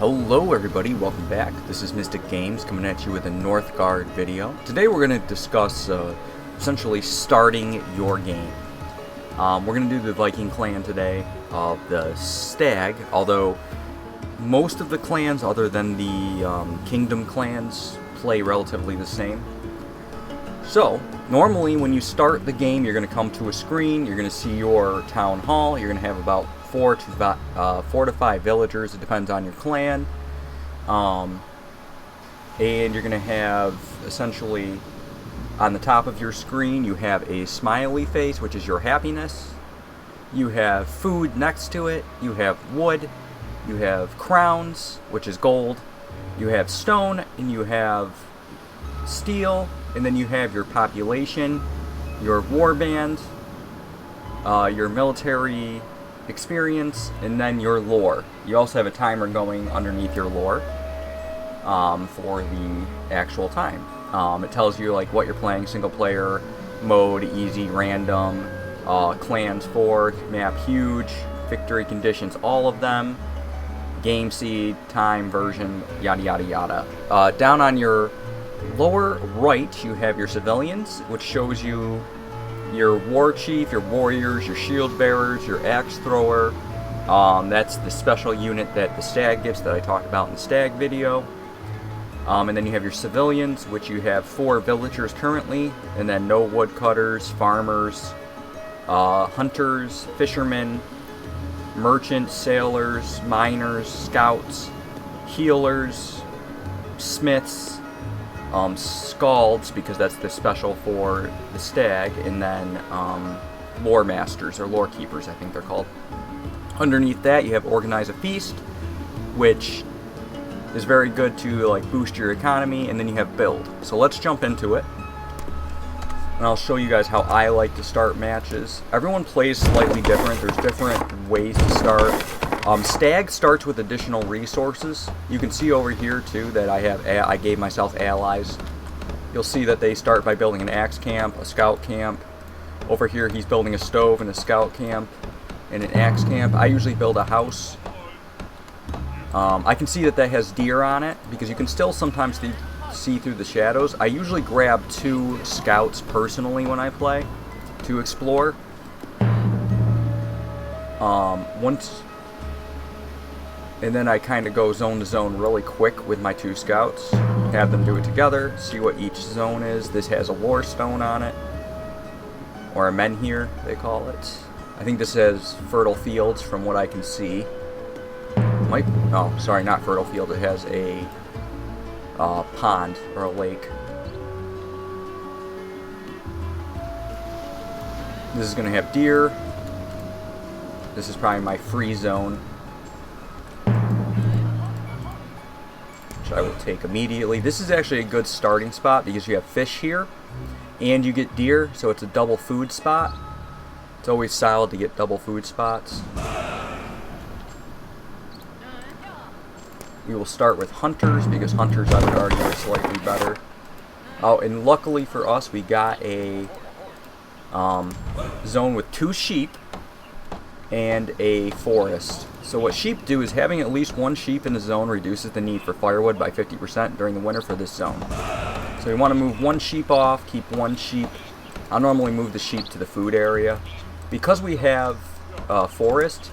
Hello everybody, welcome back. This is Mystic Games coming at you with a Northgard video. Today we're going to discuss essentially starting your game. We're going to do the Viking clan today, the Stag, although most of the clans other than the Kingdom clans play relatively the same. So, normally when you start the game you're going to come to a screen, you're going to see your town hall, you're going to have about 4 to 5 villagers, it depends on your clan, and you're going to have, essentially, on the top of your screen you have a smiley face, which is your happiness, you have food next to it, you have wood, you have crowns, which is gold, you have stone, and you have steel, and then you have your population, your warband, your military experience, and then your lore. You also have a timer going underneath your lore for the actual time. It tells you like what you're playing, single player, mode, easy, random, clans for, map huge, victory conditions, all of them, game seed, time, version, yada yada yada. Down on your lower right you have your civilians, which shows you your war chief, your warriors, your shield bearers, your axe thrower. That's the special unit that the Stag gets that I talked about in the Stag video. And then you have your civilians, which you have 4 villagers currently, and then no woodcutters, farmers, hunters, fishermen, merchants, sailors, miners, scouts, healers, smiths, scalds, because that's the special for the Stag, and then lore masters, or lore keepers I think they're called. Underneath that you have organize a feast, which is very good to like boost your economy, and then you have build. So let's jump into it, and I'll show you guys how I like to start matches. Everyone plays slightly different, there's different ways to start. Stag starts with additional resources. You can see over here too that I gave myself allies. You'll see that they start by building an axe camp, a scout camp. Over here he's building a stove and a scout camp and an axe camp. I usually build a house. I can see that has deer on it because you can still sometimes see through the shadows. I usually grab 2 scouts personally when I play to explore. And then I kind of go zone to zone really quick with my 2 scouts, have them do it together, see what each zone is. This has a lore stone on it, or a menhir they call it. I think this has fertile fields from what I can see. Oh, sorry, not fertile field, it has a pond or a lake. This is going to have deer. This is probably my free zone, which I will take immediately. This is actually a good starting spot because you have fish here and you get deer, so it's a double food spot. It's always solid to get double food spots. We will start with hunters because hunters, I would argue, are slightly better. Oh, and luckily for us we got a zone with 2 sheep and a forest. So what sheep do is having at least 1 sheep in the zone reduces the need for firewood by 50% during the winter for this zone. So we want to move 1 sheep off, keep 1 sheep. I'll normally move the sheep to the food area. Because we have forest,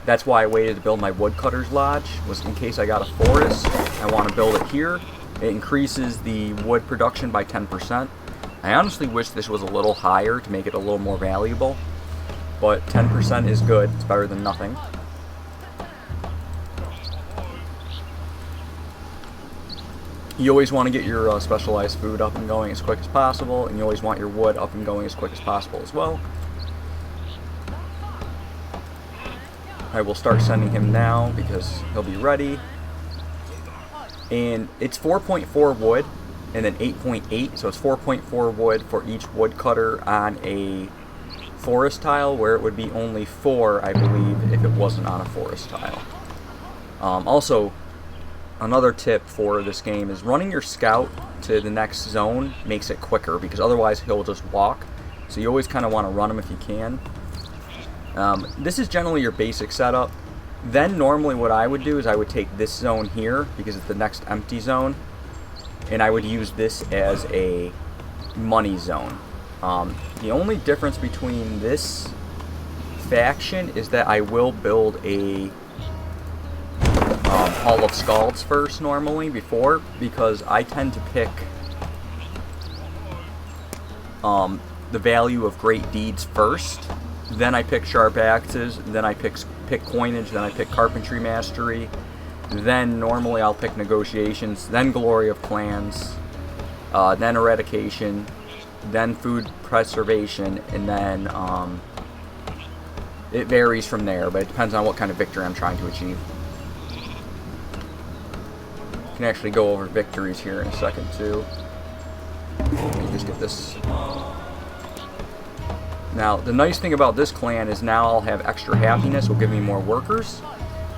that's why I waited to build my woodcutter's lodge, was in case I got a forest. I want to build it here. It increases the wood production by 10%. I honestly wish this was a little higher to make it a little more valuable, but 10% is good, it's better than nothing. You always want to get your specialized food up and going as quick as possible, and you always want your wood up and going as quick as possible as well. I will start sending him now because he'll be ready. And it's 4.4 wood and then 8.8, so it's 4.4 wood for each woodcutter on a forest tile, where it would be only 4, I believe, if it wasn't on a forest tile. Also, another tip for this game is running your scout to the next zone makes it quicker, because otherwise he'll just walk. So you always kind of want to run him if you can. This is generally your basic setup. Then normally what I would do is I would take this zone here, because it's the next empty zone, and I would use this as a money zone. The only difference between this faction is that I will build a Hall of Scalds first normally because I tend to pick the value of great deeds first. Then I pick sharp axes, then I pick coinage, then I pick carpentry mastery, then normally I'll pick negotiations, then glory of clans, then eradication, then food preservation, and then it varies from there, but it depends on what kind of victory I'm trying to achieve. Can actually go over victories here in a second too. Let me just get this. Now, the nice thing about this clan is now I'll have extra happiness, will give me more workers,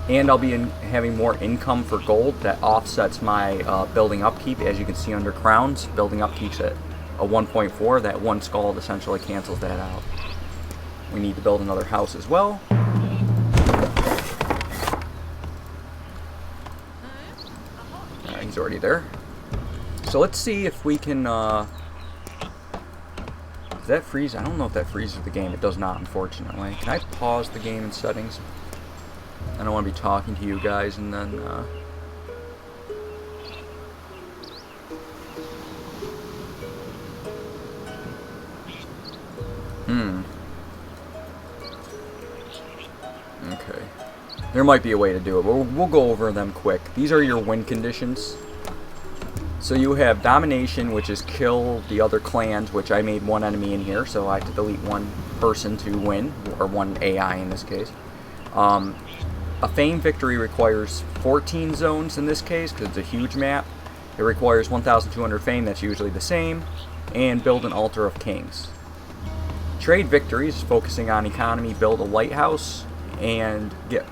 and I'll be having more income for gold that offsets my building upkeep. As you can see under crowns, building upkeep's at a 1.4. That one scald essentially cancels that out. We need to build another house as well. He's already there. So let's see if we can, does that freeze? I don't know if that freezes the game. It does not, unfortunately. Can I pause the game in settings? I don't want to be talking to you guys and then, Okay. There might be a way to do it, but we'll go over them quick. These are your win conditions. So you have domination, which is kill the other clans, which I made one enemy in here, so I had to delete one person to win, or one AI in this case. A fame victory requires 14 zones in this case, because it's a huge map. It requires 1,200 fame, that's usually the same, and build an altar of kings. Trade victories, focusing on economy, build a lighthouse, and get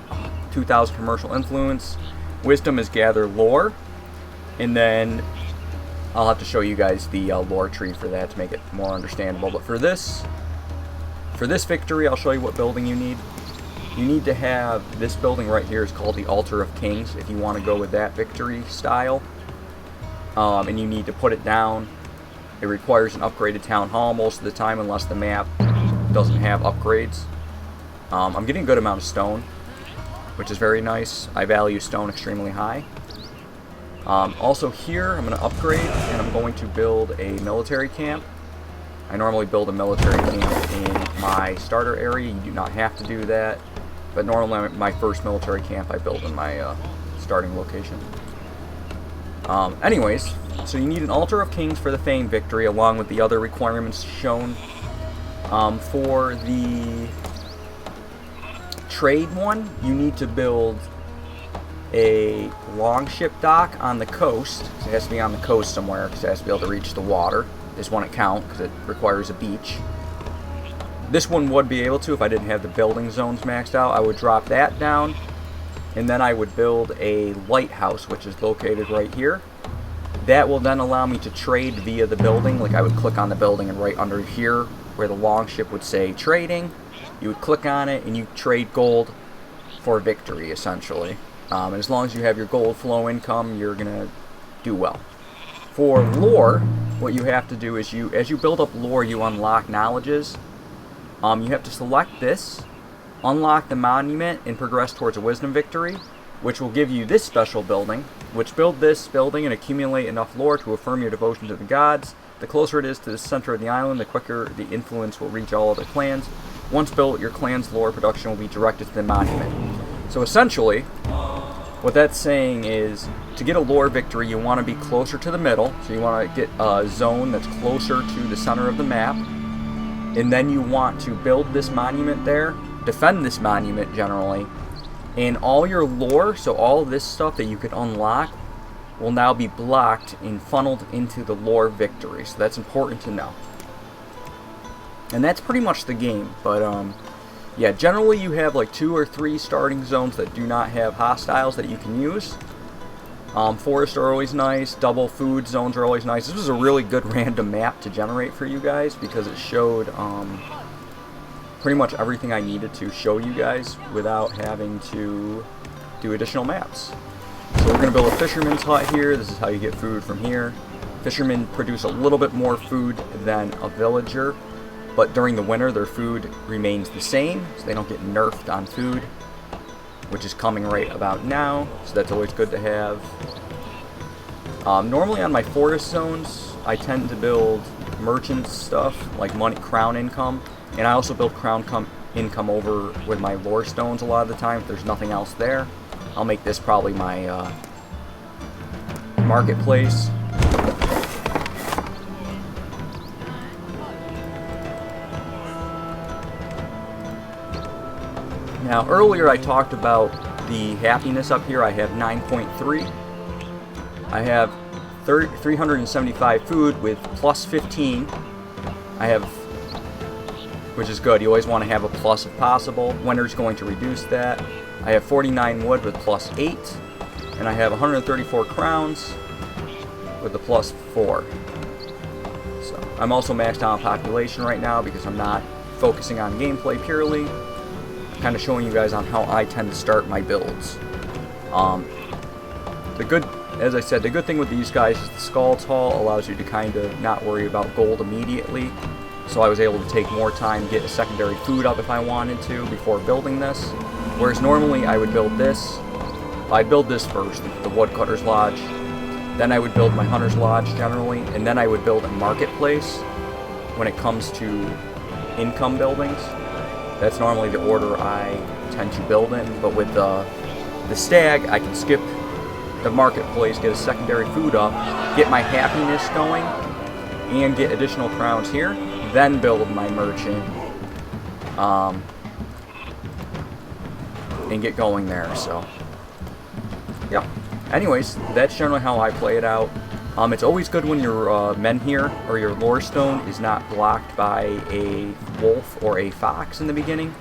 2,000 commercial influence. Wisdom is gather lore, and then I'll have to show you guys the lore tree for that to make it more understandable. But for this victory, I'll show you what building you need. You need to have this building right here is called the Altar of Kings if you want to go with that victory style. And you need to put it down. It requires an upgraded town hall most of the time unless the map doesn't have upgrades. I'm getting a good amount of stone, which is very nice. I value stone extremely high. Also here, I'm going to upgrade, and I'm going to build a military camp. I normally build a military camp in my starter area. You do not have to do that, but normally my first military camp I build in my starting location. Anyways, so you need an Altar of Kings for the Fame victory, along with the other requirements shown. For the trade one, you need to build a longship dock on the coast. It has to be on the coast somewhere because it has to be able to reach the water. This won't count because it requires a beach. This one would be able to if I didn't have the building zones maxed out. I would drop that down, and then I would build a lighthouse, which is located right here. That will then allow me to trade via the building. Like I would click on the building, and right under here where the longship would say trading, you would click on it and you trade gold for victory essentially. And as long as you have your gold flow income, you're gonna do well. For lore, what you have to do is as you build up lore, you unlock knowledges. You have to select this, unlock the monument, and progress towards a wisdom victory, which will give you this special building, which build this building and accumulate enough lore to affirm your devotion to the gods. The closer it is to the center of the island, the quicker the influence will reach all other clans. Once built, your clan's lore production will be directed to the monument. So essentially, what that's saying is, to get a lore victory, you want to be closer to the middle. So you want to get a zone that's closer to the center of the map. And then you want to build this monument there, defend this monument generally, and all your lore, so all this stuff that you could unlock, will now be blocked and funneled into the lore victory. So that's important to know. And that's pretty much the game. But yeah, generally you have like 2 or 3 starting zones that do not have hostiles that you can use. Forests are always nice. Double food zones are always nice. This was a really good random map to generate for you guys because it showed pretty much everything I needed to show you guys without having to do additional maps. So we're going to build a fisherman's hut here. This is how you get food from here. Fishermen produce a little bit more food than a villager, but during the winter their food remains the same, so they don't get nerfed on food, which is coming right about now, so that's always good to have. Normally on my forest zones, I tend to build merchant stuff, like money, crown income, and I also build crown income over with my lore stones a lot of the time if there's nothing else there. I'll make this probably my marketplace. Now earlier I talked about the happiness up here. I have 9.3. I have 375 food with plus 15. I have, which is good. You always want to have a plus if possible. Winter's going to reduce that. I have 49 wood with plus 8. And I have 134 crowns with the plus 4. So I'm also maxed out on population right now because I'm not focusing on gameplay purely. Kind of showing you guys on how I tend to start my builds. As I said, the good thing with these guys is the Scald's Hall allows you to kind of not worry about gold immediately. So I was able to take more time, get a secondary food up if I wanted to before building this. Whereas normally I would build this. I'd build this first, the Woodcutter's Lodge. Then I would build my Hunter's Lodge generally, and then I would build a marketplace when it comes to income buildings. That's normally the order I tend to build in, but with the stag, I can skip the marketplace, get a secondary food up, get my happiness going, and get additional crowns here, then build my merchant, and get going there, so, yeah. Anyways, that's generally how I play it out. It's always good when your men here, or your lore stone, is not blocked by a wolf or a fox in the beginning,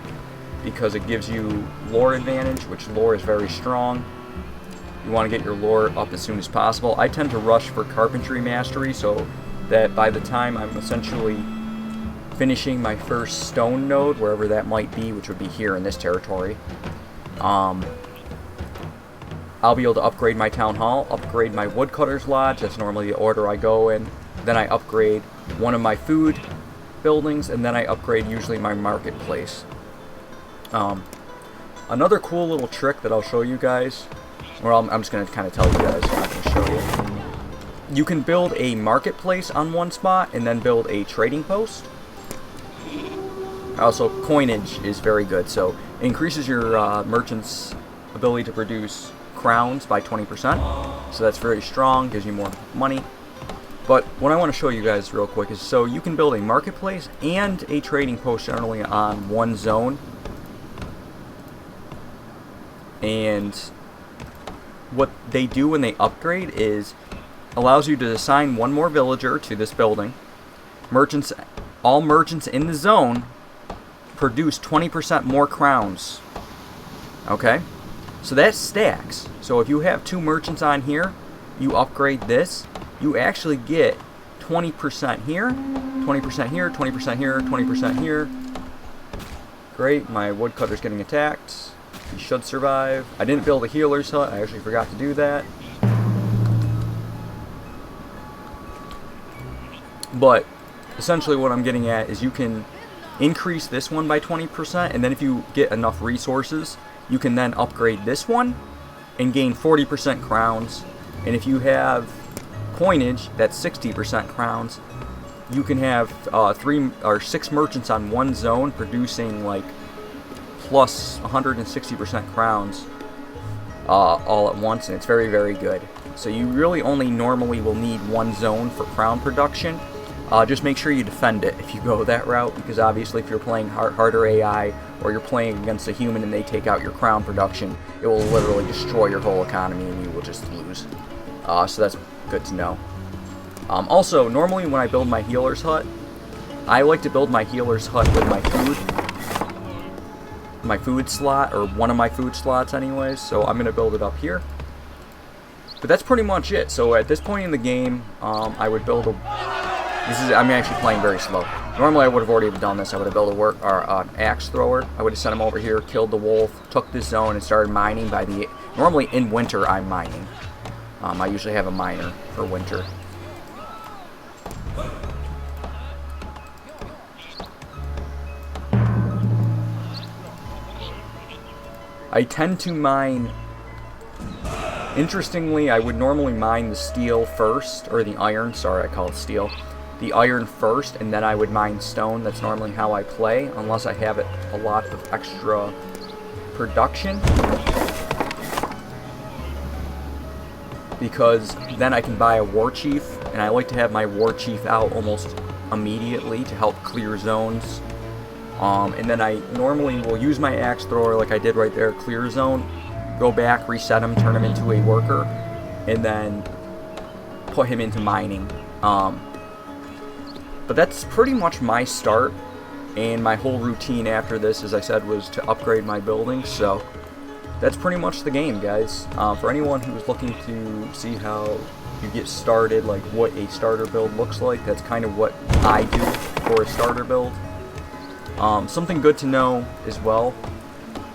because it gives you lore advantage, which lore is very strong. You want to get your lore up as soon as possible. I tend to rush for carpentry mastery, so that by the time I'm essentially finishing my first stone node, wherever that might be, which would be here in this territory, I'll be able to upgrade my town hall, upgrade my woodcutter's lodge. That's normally the order I go in. Then I upgrade one of my food buildings, and then I upgrade usually my marketplace. Another cool little trick that I'll show you guys, or I'm just going to kind of tell you guys, I'm not going to show you. You can build a marketplace on one spot and then build a trading post. Also, coinage is very good, so it increases your merchant's ability to produce crowns by 20%, so that's very strong, gives you more money. But what I want to show you guys real quick is, so you can build a marketplace and a trading post generally on one zone, and what they do when they upgrade is allows you to assign one more villager to this building. All merchants in the zone produce 20% more crowns. Okay? So that stacks. So if you have 2 merchants on here, you upgrade this, you actually get 20% here, 20% here, 20% here, 20% here. Great, my woodcutter's getting attacked. He should survive. I didn't build a healer's hut, I actually forgot to do that. But essentially what I'm getting at is you can increase this one by 20%, and then if you get enough resources, you can then upgrade this one and gain 40% crowns. And if you have coinage, that's 60% crowns. You can have 3 or 6 merchants on one zone producing like plus 160% crowns all at once, and it's very, very good. So you really only normally will need one zone for crown production. Just make sure you defend it if you go that route, because obviously if you're playing harder AI or you're playing against a human and they take out your crown production, it will literally destroy your whole economy and you will just lose. So that's good to know. Also, normally when I build my healer's hut, I like to build my healer's hut with my food slot, or one of my food slots anyways, so I'm going to build it up here. But that's pretty much it. So at this point in the game, I would build a... I'm actually playing very slow. Normally I would have already done this. I would have built a axe thrower. I would have sent him over here, killed the wolf, took this zone, and started mining by the... Normally in winter I'm mining. I usually have a miner for winter. I tend to mine... Interestingly, I would normally mine the steel first, or the iron, sorry, I call it steel. The iron first, and then I would mine stone. That's normally how I play, unless I have a lot of extra production. Because then I can buy a war chief, and I like to have my war chief out almost immediately to help clear zones. And then I normally will use my axe thrower like I did right there, clear a zone, go back, reset him, turn him into a worker, and then put him into mining. But that's pretty much my start, and my whole routine after this, as I said, was to upgrade my building. So that's pretty much the game, guys. For anyone who's looking to see how you get started, like what a starter build looks like, that's kind of what I do for a starter build. Something good to know as well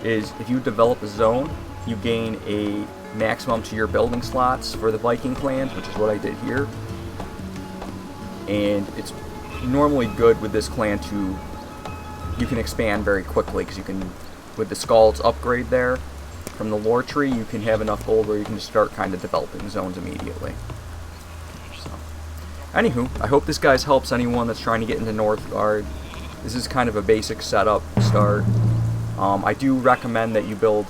is if you develop a zone, you gain a maximum to your building slots for the Viking clans, which is what I did here. And it's normally good with this clan to, you can expand very quickly, because you can, with the Scald's upgrade there from the lore tree, you can have enough gold where you can start kind of developing zones immediately. So, anywho, I hope this guys helps anyone that's trying to get into Northgard. This is kind of a basic setup start. I do recommend that you build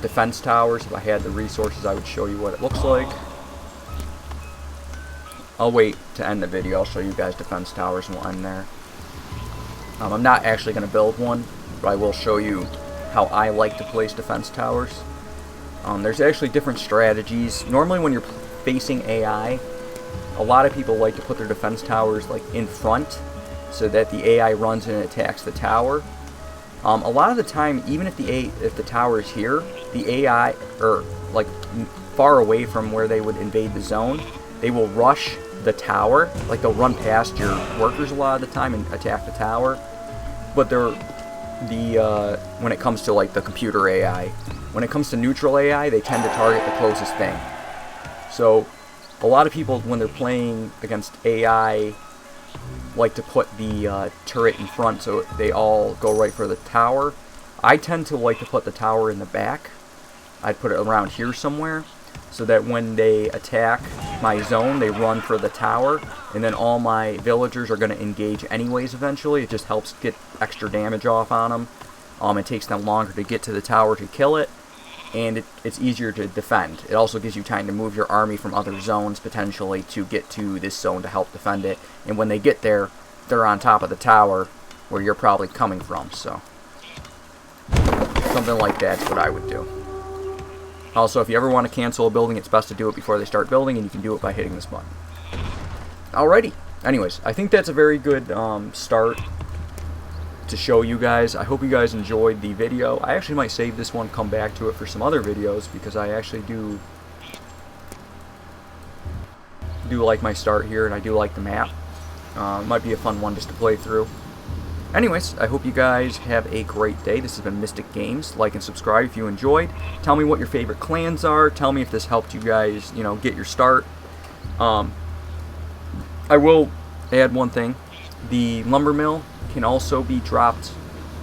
defense towers. If I had the resources, I would show you what it looks like. I'll wait to end the video. I'll show you guys defense towers and we'll end there. I'm not actually going to build one, but I will show you how I like to place defense towers. There's actually different strategies. Normally when you're facing AI, a lot of people like to put their defense towers like in front so that the AI runs and attacks the tower. A lot of the time, even if the tower is here, the AI, or like far away from where they would invade the zone, they will rush the tower. Like they'll run past your workers a lot of the time and attack the tower. But when it comes to like the computer AI, when it comes to neutral AI, they tend to target the closest thing. So a lot of people, when they're playing against AI, like to put the turret in front so they all go right for the tower. I tend to like to put the tower in the back. I'd put it around here somewhere so that when they attack my zone, they run for the tower, and then all my villagers are going to engage anyways eventually. It just helps get extra damage off on them. It takes them longer to get to the tower to kill it, and it's easier to defend. It also gives you time to move your army from other zones potentially to get to this zone to help defend it. And when they get there, they're on top of the tower where you're probably coming from. So something like that's what I would do. Also, if you ever want to cancel a building, it's best to do it before they start building, and you can do it by hitting this button. Alrighty. Anyways, I think that's a very good start to show you guys. I hope you guys enjoyed the video. I actually might save this one, come back to it for some other videos, because I actually do like my start here, and I do like the map. Might be a fun one just to play through. Anyways, I hope you guys have a great day. This has been Mystic Games. Like and subscribe if you enjoyed. Tell me what your favorite clans are. Tell me if this helped you guys, get your start. I will add one thing. The lumber mill can also be dropped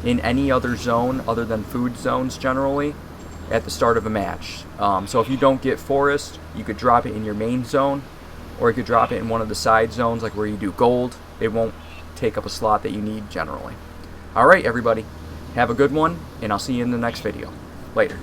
in any other zone other than food zones generally at the start of a match. So if you don't get forest, you could drop it in your main zone, or you could drop it in one of the side zones like where you do gold. It won't take up a slot that you need generally. Alright everybody, have a good one, and I'll see you in the next video. Later.